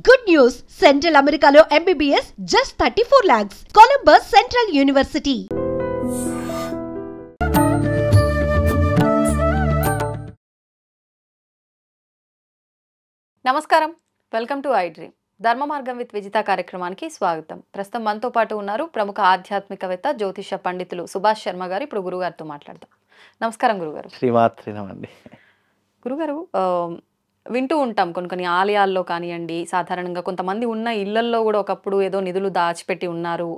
Good news! Central Americano MBBS just 34 lakhs. Columbus Central University. నమస్కారం, welcome to I dream. ధర్మ మార్గం with Vijitha కార్యక్రమానికి స్వాగతం. ప్రస్తుతం మనతో పాటు ఉన్నారు ప్రముఖ ఆధ్యాత్మికవేత్త జ్యోతిష పండితులు సుభాష్ శర్మ గారు. ఇప్పుడు గురుగారితో మాట్లాడదాం. నమస్కారం గురుగారు. శ్రీమాత్రినమండి. గురుగారు, వింటూ ఉంటాం కొన్ని ఆలయాల్లో కానివ్వండి, సాధారణంగా కొంతమంది ఉన్న ఇళ్లల్లో కూడా ఒకప్పుడు ఏదో నిధులు దాచిపెట్టి ఉన్నారు,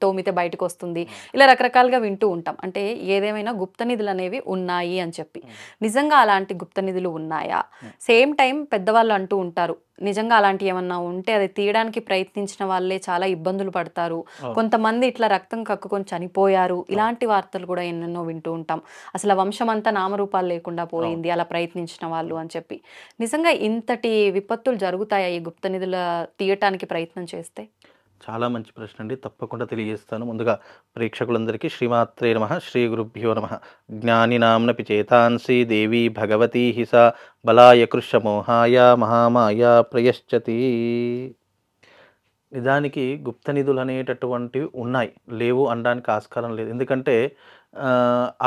తోమితే బయటకు వస్తుంది, ఇలా రకరకాలుగా వింటూ ఉంటాం. అంటే ఏదేమైనా గుప్త నిధులు అనేవి ఉన్నాయి అని చెప్పి, నిజంగా అలాంటి గుప్త నిధులు ఉన్నాయా? సేమ్ టైం పెద్దవాళ్ళు అంటూ ఉంటారు, నిజంగా అలాంటి ఏమన్నా ఉంటే అది తీయడానికి ప్రయత్నించిన వాళ్ళే చాలా ఇబ్బందులు పడతారు, కొంతమంది ఇట్లా రక్తం కక్కుకొని చనిపోయారు, ఇలాంటి వార్తలు కూడా ఎన్నెన్నో వింటూ ఉంటాం. అసలు వంశం అంతా నామరూపాలు లేకుండా పోయింది అలా ప్రయత్నించిన వాళ్ళు అని చెప్పి. నిజంగా ఇంతటి విపత్తులు జరుగుతాయా ఈ గుప్త నిధుల తీయటానికి ప్రయత్నం చేస్తే? చాలా మంచి ప్రశ్న అండి, తప్పకుండా తెలియజేస్తాను. ముందుగా ప్రేక్షకులందరికీ శ్రీమాత్రే నమః, శ్రీ గురుభ్యో నమః. జ్ఞానినాంనపి చేతాంసి దేవి భగవతీ హిస బలాయ కృష్ణమోహాయ మహామాయ ప్రయశ్చతి. నిజానికి గుప్త నిధులు అనేటటువంటివి ఉన్నాయి, లేవు అనడానికి ఆస్కారం లేదు. ఎందుకంటే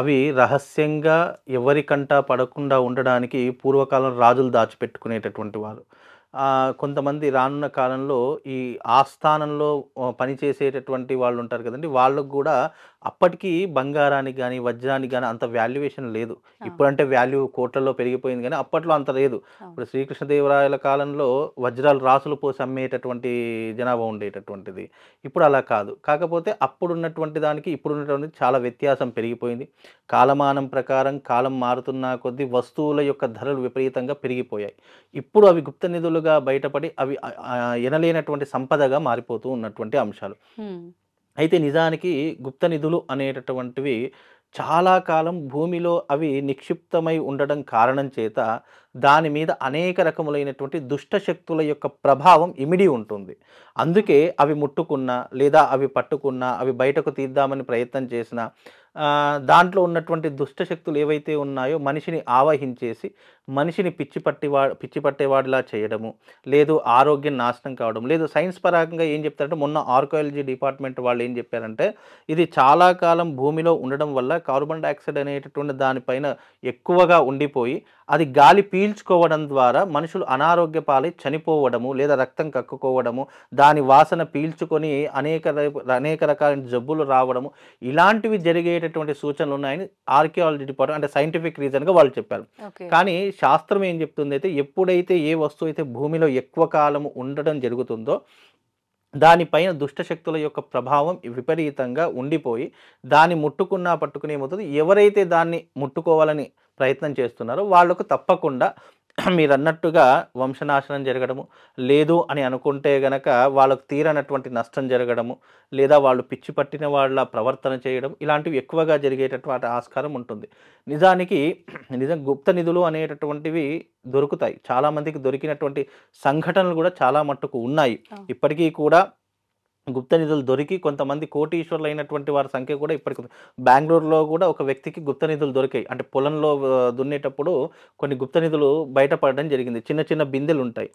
అవి రహస్యంగా ఎవరికంటా పడకుండా ఉండడానికి పూర్వకాలం రాజులు దాచిపెట్టుకునేటటువంటి వారు. కొంతమంది రానున్న కాలంలో ఈ ఆస్థానంలో పనిచేసేటటువంటి వాళ్ళు ఉంటారు కదండి, వాళ్ళకు కూడా అప్పటికి బంగారానికి కానీ వజ్రానికి కానీ అంత వాల్యుయేషన్ లేదు. ఇప్పుడంటే వాల్యూ కోట్లలో పెరిగిపోయింది, కానీ అప్పట్లో అంత లేదు. ఇప్పుడు శ్రీకృష్ణదేవరాయల కాలంలో వజ్రాలు రాసులు పోసి అమ్మేటటువంటి జనాభా ఉండేటటువంటిది, ఇప్పుడు అలా కాదు. కాకపోతే అప్పుడున్నటువంటి దానికి ఇప్పుడున్నటువంటి చాలా వ్యత్యాసం పెరిగిపోయింది. కాలమానం ప్రకారం కాలం మారుతున్న కొద్దీ వస్తువుల యొక్క ధరలు విపరీతంగా పెరిగిపోయాయి. ఇప్పుడు అవి గుప్త నిధులుగా బయటపడి అవి ఎనలేనటువంటి సంపదగా మారిపోతూ ఉన్నటువంటి అంశాలు. అయితే నిజానికి గుప్త నిధులు అనేటటువంటివి చాలా కాలం భూమిలో అవి నిక్షిప్తమై ఉండడం కారణం చేత దాని మీద అనేక రకములైనటువంటి దుష్ట శక్తుల యొక్క ప్రభావం ఇమిడి ఉంటుంది. అందుకే అవి ముట్టుకున్నా లేదా అవి పట్టుకున్నా, అవి బయటకు తీద్దామని ప్రయత్నం చేసినా దాంట్లో ఉన్నటువంటి దుష్ట శక్తులు ఏవైతే ఉన్నాయో మనిషిని ఆవహించేసి మనిషిని పిచ్చి పట్టేవాడిలా చేయడము, లేదు ఆరోగ్యం నాశనం కావడం, లేదు సైన్స్ పరంగా ఏం చెప్తారంటే, మొన్న ఆర్కియాలజీ డిపార్ట్మెంట్ వాళ్ళు ఏం చెప్పారంటే, ఇది చాలా కాలం భూమిలో ఉండడం వల్ల కార్బన్ డైఆక్సైడ్ అనేటటువంటి దానిపైన ఎక్కువగా ఉండిపోయి అది గాలి పీల్చుకోవడం ద్వారా మనుషులు అనారోగ్య పాలై చనిపోవడము, లేదా రక్తం కక్కుకోవడము, దాని వాసన పీల్చుకొని అనేక రకాలైన జబ్బులు రావడము, ఇలాంటివి జరిగేటటువంటి సూచనలు ఉన్నాయని ఆర్కియాలజీ డిపార్ట్మెంట్ అంటే సైంటిఫిక్ రీజన్గా వాళ్ళు చెప్పారు. కానీ శాస్త్రం ఏం చెప్తుంది అయితే, ఎప్పుడైతే ఏ వస్తువు అయితే భూమిలో ఎక్కువ కాలం ఉండడం జరుగుతుందో దానిపైన దుష్టశక్తుల యొక్క ప్రభావం విపరీతంగా ఉండిపోయి దాన్ని పట్టుకుని ఏమవుతుంది, ఎవరైతే దాన్ని ముట్టుకోవాలని ప్రయత్నం చేస్తున్నారో వాళ్లకు తప్పకుండా మీరు అన్నట్టుగా వంశనాశనం జరగడము, లేదు అని అనుకుంటే గనక వాళ్ళకు తీరనటువంటి నష్టం జరగడము, లేదా వాళ్ళు పిచ్చి పట్టిన వాళ్ళ ప్రవర్తన చేయడం, ఇలాంటివి ఎక్కువగా జరిగేటటువంటి ఆస్కారం ఉంటుంది. నిజానికి గుప్త నిధులు అనేటటువంటివి దొరుకుతాయి, చాలామందికి దొరికినటువంటి సంఘటనలు కూడా చాలా మట్టుకు ఉన్నాయి. ఇప్పటికీ కూడా గుప్త నిధులు దొరికి కొంతమంది కోటీశ్వర్లు అయినటువంటి వారి సంఖ్య కూడా ఇప్పటికి. బెంగళూరులో కూడా ఒక వ్యక్తికి గుప్త నిధులు దొరికాయి. అంటే పొలంలో దున్నేటప్పుడు కొన్ని గుప్త నిధులు బయటపడడం జరిగింది. చిన్న చిన్న బిందెలు ఉంటాయి,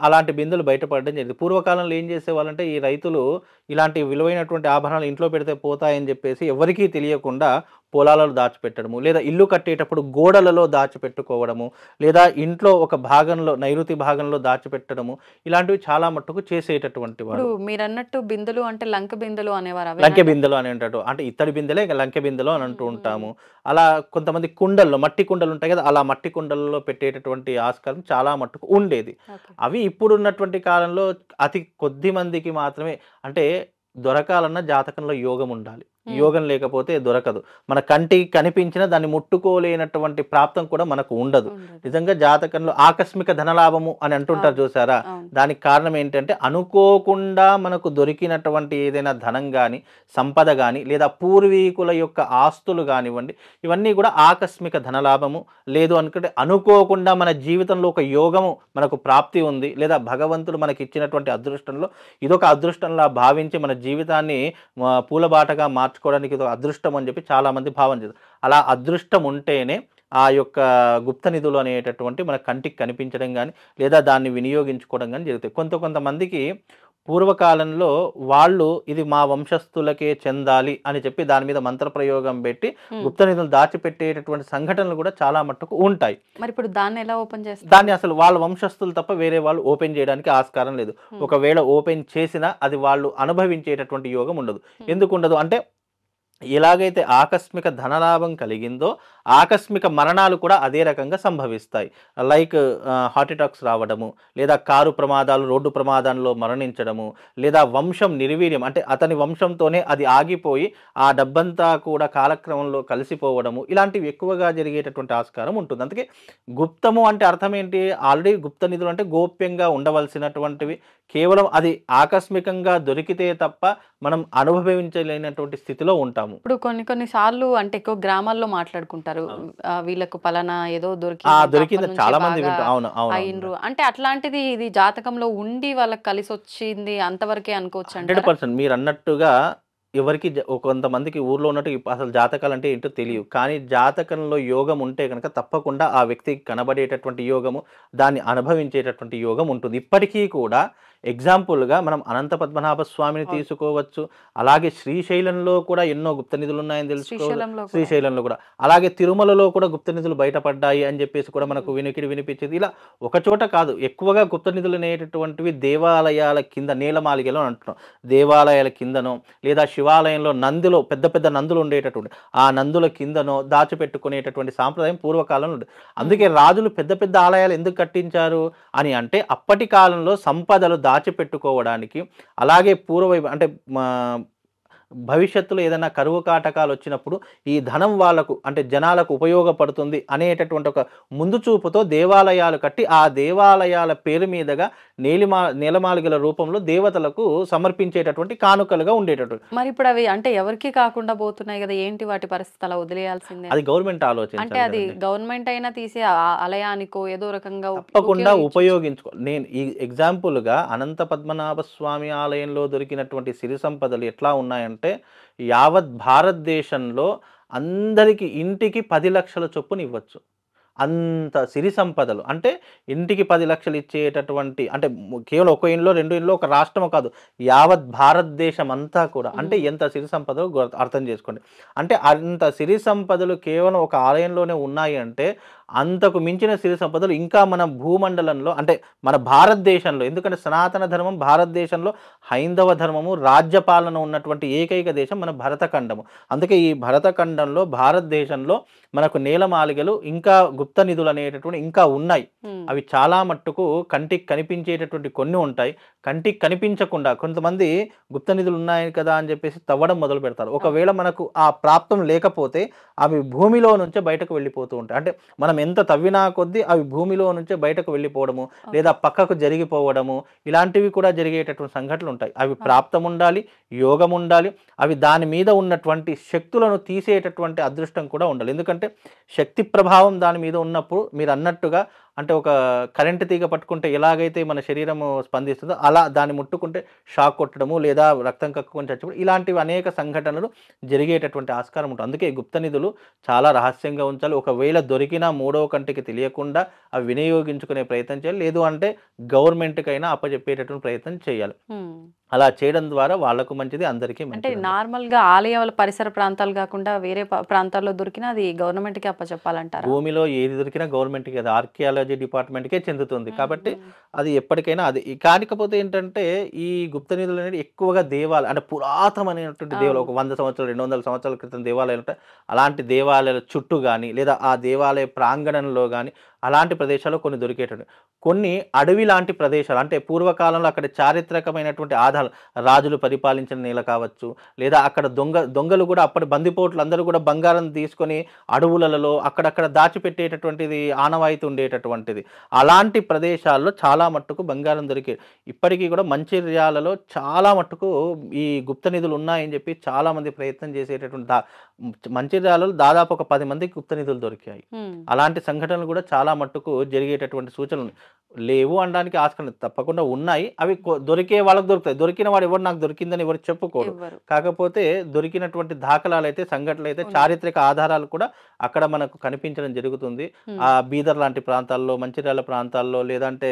అలాంటి బిందెలు బయటపడడం జరిగింది. పూర్వకాలంలో ఏం చేసేవాళ్ళంటే, ఈ రైతులు ఇలాంటి విలువైనటువంటి ఆభరణాలు ఇంట్లో పెడితే పోతాయని చెప్పేసి ఎవరికీ తెలియకుండా పొలాలలో దాచిపెట్టడము, లేదా ఇల్లు కట్టేటప్పుడు గోడలలో దాచిపెట్టుకోవడము, లేదా ఇంట్లో ఒక భాగంలో నైరుతి భాగంలో దాచిపెట్టడము, ఇలాంటివి చాలా మట్టుకు చేసేటటువంటి వారు. మీరు అన్నట్టు బిందెలు అంటే లంక బిందెలు అనేవారు, లంకె బిందెలు అని అంటారు. అంటే ఇత్తడి బిందెలే లంకె బిందెలు అని అంటూ ఉంటాము. అలా కొంతమంది కుండల్లో, మట్టి కుండలు ఉంటాయి కదా, అలా మట్టి కుండలలో పెట్టేటటువంటి ఆస్కారం చాలా మట్టుకు ఉండేది. అవి ఇప్పుడున్నటువంటి కాలంలో అతి కొద్ది మందికి మాత్రమే. అంటే దొరకాలన్న జాతకంలో యోగం ఉండాలి, యోగం లేకపోతే దొరకదు. మన కంటికి కనిపించిన దాన్ని ముట్టుకోలేనటువంటి ప్రాప్తం కూడా మనకు ఉండదు. నిజంగా జాతకంలో ఆకస్మిక ధనలాభము అని అంటుంటారు చూసారా, దానికి కారణం ఏంటంటే అనుకోకుండా మనకు దొరికినటువంటి ఏదైనా ధనం కానీ సంపద కానీ లేదా పూర్వీకుల యొక్క ఆస్తులు కానివ్వండి, ఇవన్నీ కూడా ఆకస్మిక ధనలాభము. లేదు అనుకుంటే అనుకోకుండా మన జీవితంలో ఒక యోగము మనకు ప్రాప్తి ఉంది, లేదా భగవంతుడు మనకి ఇచ్చినటువంటి అదృష్టంలో ఇదొక అదృష్టంలా భావించి మన జీవితాన్ని పూలబాటగా మార్చుకోవడానికి ఇది అదృష్టం అని చెప్పి చాలామంది భావన చేస్తారు. అలా అదృష్టం ఉంటేనే ఆ యొక్క గుప్త నిధులు అనేటటువంటి మన కంటికి కనిపించడం గానీ, లేదా దాన్ని వినియోగించుకోవడం గానీ జరుగుతాయి. కొంతమందికి పూర్వకాలంలో వాళ్ళు ఇది మా వంశస్థులకే చెందాలి అని చెప్పి దాని మీద మంత్రప్రయోగం పెట్టి హ్మ్. గుప్త నిధులు దాచిపెట్టేటటువంటి సంఘటనలు కూడా చాలా మట్టుకు ఉంటాయి. మరి ఇప్పుడు దాన్ని ఎలా ఓపెన్ చేస్తారు? దాన్ని అసలు వాళ్ళ వంశస్థులు తప్ప వేరే వాళ్ళు ఓపెన్ చేయడానికి ఆస్కారం లేదు. హ్మ్. ఒకవేళ ఓపెన్ చేసినా అది వాళ్ళు అనుభవించేటటువంటి యోగం ఉండదు. ఎందుకు ఉండదు అంటే ఎలాగైతే ఆకస్మిక ధనలాభం కలిగిందో ఆకస్మిక మరణాలు కూడా అదే రకంగా సంభవిస్తాయి. లైక్ హార్ట్ అటాక్స్ రావడము, లేదా కారు ప్రమాదాలు, రోడ్డు ప్రమాదంలో మరణించడము, లేదా వంశం నిర్వీర్యం అంటే అతని వంశంతోనే అది ఆగిపోయి ఆ డబ్బంతా కూడా కాలక్రమంలో కలిసిపోవడము, ఇలాంటివి ఎక్కువగా జరిగేటటువంటి ఆస్కారం ఉంటుంది. అందుకే గుప్తము అంటే అర్థం ఏంటి? ఆల్రెడీ గుప్త నిధులు అంటే గోప్యంగా ఉండవలసినటువంటివి, కేవలం అది ఆకస్మికంగా దొరికితే తప్ప మనం అనుభవించలేనటువంటి స్థితిలో ఉంటాము. ఇప్పుడు కొన్ని సార్లు అంటే ఎక్కువ గ్రామాల్లో మాట్లాడుకుంటారు. వీళ్ళకు పలానా ఏదో దొరికింది దొరికింది చాలా మంది వింటూ అవును అవును అయిండ్రు అంటే అట్లాంటిది ఇది జాతకంలో ఉండి వాళ్ళకి కలిసి వచ్చింది అంతవరకే అనుకోవచ్చు అంటారా? 100% మీరు అన్నట్టుగా ఎవరికి కొంతమందికి ఊర్లో ఉన్నట్టు అసలు జాతకాలు అంటే ఏంటో తెలియవు. కానీ జాతకంలో యోగం ఉంటే కనుక తప్పకుండా ఆ వ్యక్తికి కనబడేటటువంటి యోగము, దాన్ని అనుభవించేటటువంటి యోగం ఉంటుంది. ఇప్పటికీ కూడా ఎగ్జాంపుల్‌గా మనం అనంత పద్మనాభ స్వామిని అవును. తీసుకోవచ్చు. అలాగే శ్రీశైలంలో కూడా ఎన్నో గుప్త నిధులు ఉన్నాయని తెలుసుకోవచ్చు. శ్రీశైలంలో కూడా. శ్రీశైలంలో కూడా. అలాగే తిరుమలలో కూడా గుప్త నిధులు బయటపడ్డాయి అని చెప్పేసి కూడా మనకు వినికిడి వినిపించేది. ఇలా ఒక చోట కాదు, ఎక్కువగా గుప్త నిధులు అనేటటువంటివి దేవాలయాల కింద నీలమాళిగలో అంటున్నాం. దేవాలయాల కిందనో లేదా శివాలయంలో నందిలో పెద్ద పెద్ద నందులు ఉండేటటువంటి ఆ నందుల కిందనో దాచిపెట్టుకునేటటువంటి సాంప్రదాయం పూర్వకాలంలో ఉండేది. అందుకే రాజులు పెద్ద పెద్ద ఆలయాలు ఎందుకు కట్టించారు అని అంటే అప్పటి కాలంలో సంపదలు దాచిపెట్టుకోవడానికి, అలాగే అంటే భవిష్యత్తులో ఏదైనా కరువు కాటకాలు వచ్చినప్పుడు ఈ ధనం వాళ్ళకు అంటే జనాలకు ఉపయోగపడుతుంది అనేటటువంటి ఒక ముందు చూపుతో దేవాలయాలు కట్టి ఆ దేవాలయాల పేరు మీదుగా నీలమాళిగల రూపంలో దేవతలకు సమర్పించేటటువంటి కానుకలుగా ఉండేటటువంటి. మరి ఇప్పుడు అవి అంటే ఎవరికి కాకుండా పోతున్నాయి కదా, ఏంటి వాటి పరిస్థితి? అలా వదిలేయాల్సిందే అది గవర్నమెంట్ అంటే ఆలోచించాలి అది కదండి. గవర్నమెంట్ అయినా తీసే ఆలయానికో ఏదో రకంగా తప్పకుండా ఉపయోగించుకో. నేను ఈ ఎగ్జాంపుల్గా అనంత పద్మనాభ స్వామి ఆలయంలో దొరికినటువంటి సిరి సంపదలు ఎట్లా ఉన్నాయంటే యావత్ భారతదేశంలో అందరికి ఇంటికి 10 లక్షల చొప్పున ఇవ్వచ్చు. అంత సిరి సంపదలు అంటే ఇంటికి 10 లక్షలు ఇచ్చేటటువంటి అంటే కేవలం ఒక ఇంట్లో 2 ఇంట్లో ఒక రాష్ట్రం కాదు, యావత్ భారతదేశం అంతా కూడా అంటే ఎంత సిరి సంపదలు అర్థం చేసుకోండి. అంటే అంత సిరి సంపదలు కేవలం ఒక ఆలయంలోనే ఉన్నాయి అంటే అంతకు మించిన సిరి సంపదలు ఇంకా మన భూమండలంలో అంటే మన భారతదేశంలో, ఎందుకంటే సనాతన ధర్మం భారతదేశంలో హైందవ ధర్మము రాజ్యపాలన ఉన్నటువంటి ఏకైక దేశం మన భరతఖండము. అందుకే ఈ భరతఖండంలో భారతదేశంలో మనకు నేలమాళిగలు ఇంకా గుప్త నిధులు అనేటటువంటి ఇంకా ఉన్నాయి. అవి చాలా మట్టుకు కంటికి కనిపించేటటువంటి కొన్ని ఉంటాయి, కంటికి కనిపించకుండా కొంతమంది గుప్త నిధులు ఉన్నాయి కదా అని చెప్పేసి తవ్వడం మొదలు పెడతారు. ఒకవేళ మనకు ఆ ప్రాప్తం లేకపోతే అవి భూమిలో నుంచే బయటకు వెళ్ళిపోతూ ఉంటాయి. అంటే మనం ఎంత తవ్వినా కొద్దీ అవి భూమిలో నుంచే బయటకు వెళ్ళిపోవడము లేదా పక్కకు జరిగిపోవడము ఇలాంటివి కూడా జరిగేటటువంటి సంఘటనలు ఉంటాయి. అవి ప్రాప్తం ఉండాలి, యోగం ఉండాలి, అవి దాని మీద ఉన్నటువంటి శక్తులను తీసేటటువంటి అదృష్టం కూడా ఉండాలి. ఎందుకంటే శక్తి ప్రభావం దాని మీద ఉన్నప్పుడు మీరు అన్నట్టుగా అంటే ఒక కరెంటు తీగ పట్టుకుంటే ఎలాగైతే మన శరీరము స్పందిస్తుందో అలా దాన్ని ముట్టుకుంటే షాక్ కొట్టడము లేదా రక్తం కక్కుకొని చచ్చిపోవడం ఇలాంటివి అనేక సంఘటనలు జరిగేటటువంటి ఆస్కారం ఉంటుంది. అందుకే గుప్త నిధులు చాలా రహస్యంగా ఉంచాలి. ఒకవేళ దొరికినా మూడవ కంటికి తెలియకుండా అవి వినియోగించుకునే ప్రయత్నం చేయాలి, లేదు అంటే గవర్నమెంట్కైనా అప్పచెప్పేటటువంటి ప్రయత్నం చేయాలి. అలా చేయడం ద్వారా వాళ్ళకు మంచిది, అందరికీ అంటే మంచిది. నార్మల్ గా ఆలయాల పరిసర ప్రాంతాలు కాకుండా వేరే ప్రాంతాల్లో దొరికినా అది గవర్నమెంట్ కి అప్పచెప్పాలంటారా? భూమిలో ఏది దొరికినా గవర్నమెంట్కి అది ఆర్కియాలజీ డిపార్ట్మెంట్కే చెందుతుంది కాబట్టి అది ఎప్పటికైనా అది. కాకపోతే ఏంటంటే ఈ గుప్త నిధులు అనేది ఎక్కువగా అంటే పురాతనమైనటువంటి దేవాలయం, ఒక 100 సంవత్సరాలు 200 సంవత్సరాల క్రితం దేవాలయాలు ఉంటాయి. అలాంటి దేవాలయాల చుట్టూ కానీ లేదా ఆ దేవాలయ ప్రాంగణంలో కానీ అలాంటి ప్రదేశాలు కొన్ని దొరికేటటువంటి, కొన్ని అడవి లాంటి ప్రదేశాలు అంటే పూర్వకాలంలో అక్కడ చారిత్రకమైనటువంటి ఆధారాలు రాజులు పరిపాలించిన నేల కావచ్చు, లేదా అక్కడ దొంగలు కూడా అప్పటి బందిపోట్లు అందరూ కూడా బంగారం తీసుకొని అడవులలో అక్కడక్కడ దాచిపెట్టేటటువంటిది ఆనవాయితీ ఉండేటటువంటిది. అలాంటి ప్రదేశాల్లో చాలా మట్టుకు బంగారం దొరికే ఇప్పటికీ కూడా మంచిర్యాలలో చాలా మట్టుకు ఈ గుప్త నిధులు ఉన్నాయని చెప్పి చాలా మంది ప్రయత్నం చేసేటటువంటి మంచిర్యాలలో దాదాపు ఒక 10 మందికి గుప్త నిధులు దొరికాయి. అలాంటి సంఘటనలు కూడా చాలా చాలా మట్టుకు జరిగేటటువంటి సూచనలు లేవు అనడానికి ఆస్కారం లేదు. తప్పకుండా ఉన్నాయి. అవి దొరికే వాళ్ళకి దొరుకుతాయి. దొరికిన వాడు ఎవరు నాకు దొరికిందని ఎవరు చెప్పుకోరు. కాకపోతే దొరికినటువంటి దాఖలాలు అయితే, సంఘటనలు అయితే, చారిత్రక ఆధారాలు కూడా అక్కడ మనకు కనిపించడం జరుగుతుంది. ఆ బీదర్ లాంటి ప్రాంతాల్లో, మంచిర్యాల ప్రాంతాల్లో, లేదంటే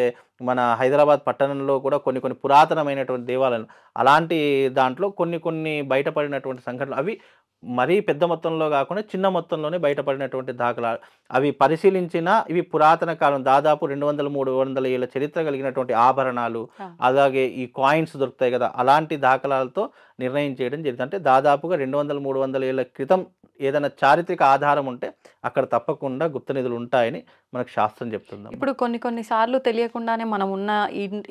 మన హైదరాబాద్ పట్టణంలో కూడా కొన్ని పురాతనమైనటువంటి దేవాలయాలు అలాంటి దాంట్లో కొన్ని బయటపడినటువంటి సంఘటనలు అవి మరీ పెద్ద మొత్తంలో కాకుండా చిన్న మొత్తంలోనే బయటపడినటువంటి దాఖలాలు. అవి పరిశీలించినా ఇవి పురాతన కాలం, దాదాపు 200-300 ఏళ్ళ చరిత్ర కలిగినటువంటి ఆభరణాలు, అలాగే ఈ కాయిన్స్ దొరుకుతాయి కదా, అలాంటి దాఖలాలతో నిర్ణయం చేయడం జరిగింది. అంటే దాదాపుగా 200-300 ఏళ్ళ క్రితం ఏదైనా చారిత్రక ఆధారం ఉంటే అక్కడ తప్పకుండా గుప్త నిధులు ఉంటాయని మనకు శాస్త్రం చెప్తుంది. ఇప్పుడు కొన్ని సార్లు తెలియకుండానే మనం ఉన్న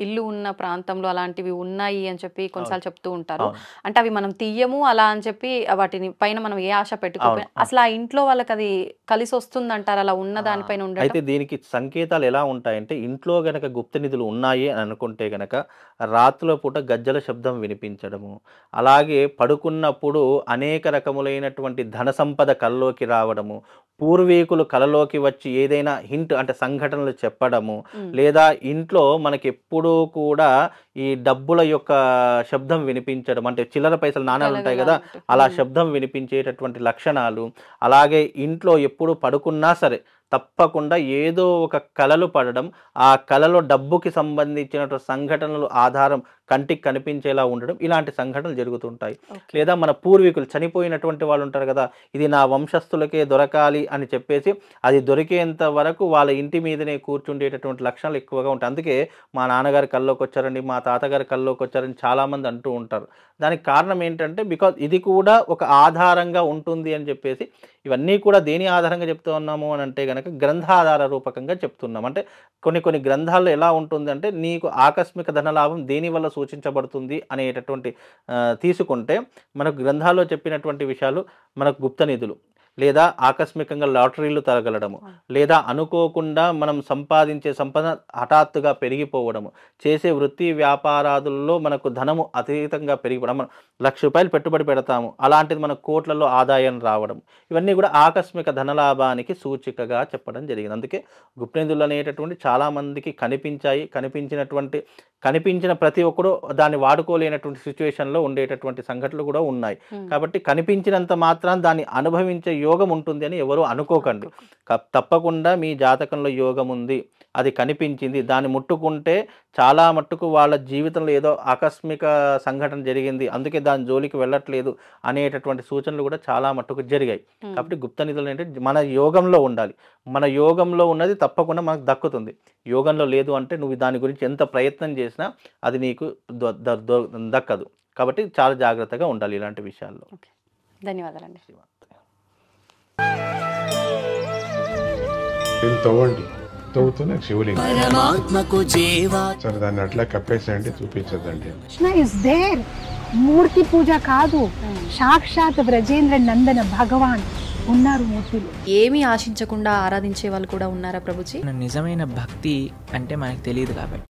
ఇల్లు ఉన్న ప్రాంతంలో అలాంటివి ఉన్నాయి అని చెప్పి కొన్నిసార్లు చెప్తూ ఉంటారు. అంటే అవి మనం తీయము అలా అని చెప్పి వాటిని పైన మనం ఏ ఆశ పెట్టుకోవాలి, అసలు ఆ ఇంట్లో వాళ్ళకి అది కలిసి వస్తుంది అంటారు అలా ఉన్న దానిపైన ఉండడం? అయితే దీనికి సంకేతాలు ఎలా ఉంటాయంటే, ఇంట్లో గనక గుప్త నిధులు ఉన్నాయి అని అనుకుంటే గనక రాత్రుల పూట గజ్జల శబ్దం వినిపించడము, అలాగే పడుకున్నప్పుడు అనేక రకములైనటువంటి ధన సంపద కలలోకి రావడము, పూర్వీకులు కలలోకి వచ్చి ఏదైనా హింట్ అంటే సంఘటనలు చెప్పడము, లేదా ఇంట్లో మనకి ఎప్పుడూ కూడా ఈ డబ్బుల యొక్క శబ్దం వినిపించడం, అంటే చిల్లర పైసలు నాణాలు ఉంటాయి కదా, అలా శబ్దం వినిపించేటటువంటి లక్షణాలు, అలాగే ఇంట్లో ఎప్పుడు పడుకున్నా సరే తప్పకుండా ఏదో ఒక కలలు పడడం, ఆ కలలో డబ్బుకి సంబంధించినటువంటి సంఘటనలు ఆధారం కంటికి కనిపించేలా ఉండడం, ఇలాంటి సంఘటనలు జరుగుతుంటాయి. లేదా మన పూర్వీకులు చనిపోయినటువంటి వాళ్ళు ఉంటారు కదా, ఇది నా వంశస్థులకే దొరకాలి అని చెప్పేసి అది దొరికేంత వరకు వాళ్ళ ఇంటి మీదనే కూర్చుండేటటువంటి లక్షణాలు ఎక్కువగా ఉంటాయి. అందుకే మా నాన్నగారి కల్లోకి వచ్చారండి, మా తాతగారి కల్లోకి వచ్చారని చాలామంది అంటూ ఉంటారు. దానికి కారణం ఏంటంటే బికాజ్ ఇది కూడా ఒక ఆధారంగా ఉంటుంది అని చెప్పేసి, ఇవన్నీ కూడా దేని ఆధారంగా చెప్తూ ఉన్నాము అని అంటే కనుక గ్రంథాధార రూపకంగా చెప్తున్నాం. అంటే కొన్ని గ్రంథాల్లో ఎలా ఉంటుంది అంటే, నీకు ఆకస్మిక ధనలాభం దేనివల్ల సూచించబడుతుంది అనేటటువంటి తీసుకుంటే మనకు గ్రంథాల్లో చెప్పినటువంటి విషయాలు మనకు గుప్త నిధులు, లేదా ఆకస్మికంగా లాటరీలు తరగలడము, లేదా అనుకోకుండా మనం సంపాదించే సంపద హఠాత్తుగా పెరిగిపోవడము, చేసే వృత్తి వ్యాపారాదుల్లో మనకు ధనము అతీతంగా పెరిగిపోవడం, మనం ₹1,00,000 పెట్టుబడి పెడతాము, అలాంటిది మనకు కోట్లలో ఆదాయం రావడం, ఇవన్నీ కూడా ఆకస్మిక ధనలాభానికి సూచికగా చెప్పడం జరిగింది. అందుకే గుప్త నిధులు అనేటటువంటి చాలామందికి కనిపించిన ప్రతి ఒక్కరు దాన్ని వాడుకోలేనటువంటి సిచ్యువేషన్లో ఉండేటటువంటి సంఘటనలు కూడా ఉన్నాయి. కాబట్టి కనిపించినంత మాత్రం దాన్ని అనుభవించే యోగం ఉంటుంది అని ఎవరు అనుకోకండి. తప్పకుండా మీ జాతకంలో యోగం ఉంది, అది కనిపించింది, దాన్ని ముట్టుకుంటే చాలా మట్టుకు వాళ్ళ జీవితంలో ఏదో ఆకస్మిక సంఘటన జరిగింది, అందుకే దాని జోలికి వెళ్ళట్లేదు అనేటటువంటి సూచనలు కూడా చాలా మట్టుకు జరిగాయి. కాబట్టి గుప్త నిధులు అంటే మన యోగంలో ఉండాలి. మన యోగంలో ఉన్నది తప్పకుండా మనకు దక్కుతుంది. యోగంలో లేదు అంటే నువ్వు దాని గురించి ఎంత ప్రయత్నం చేసినా అది నీకు దక్కదు. కాబట్టి చాలా జాగ్రత్తగా ఉండాలి ఇలాంటి విషయాల్లో. ధన్యవాదాలండి. తవ్వండి, తవ్వుతూనే శివలింగం సరే దాన్ని అట్లా కప్పేసేయండి, చూపించదండి. Krishna is there. మూర్తి పూజ కాదు, సాక్షాత్ బ్రజేంద్ర నందన భగవాన్ ఉన్నారు మూర్తిలో. ఏమీ ఆశించకుండా ఆరాధించే వాళ్ళు కూడా ఉన్నారా ప్రభుజీ? నిజమైన భక్తి అంటే మనకు తెలియదు కాబట్టి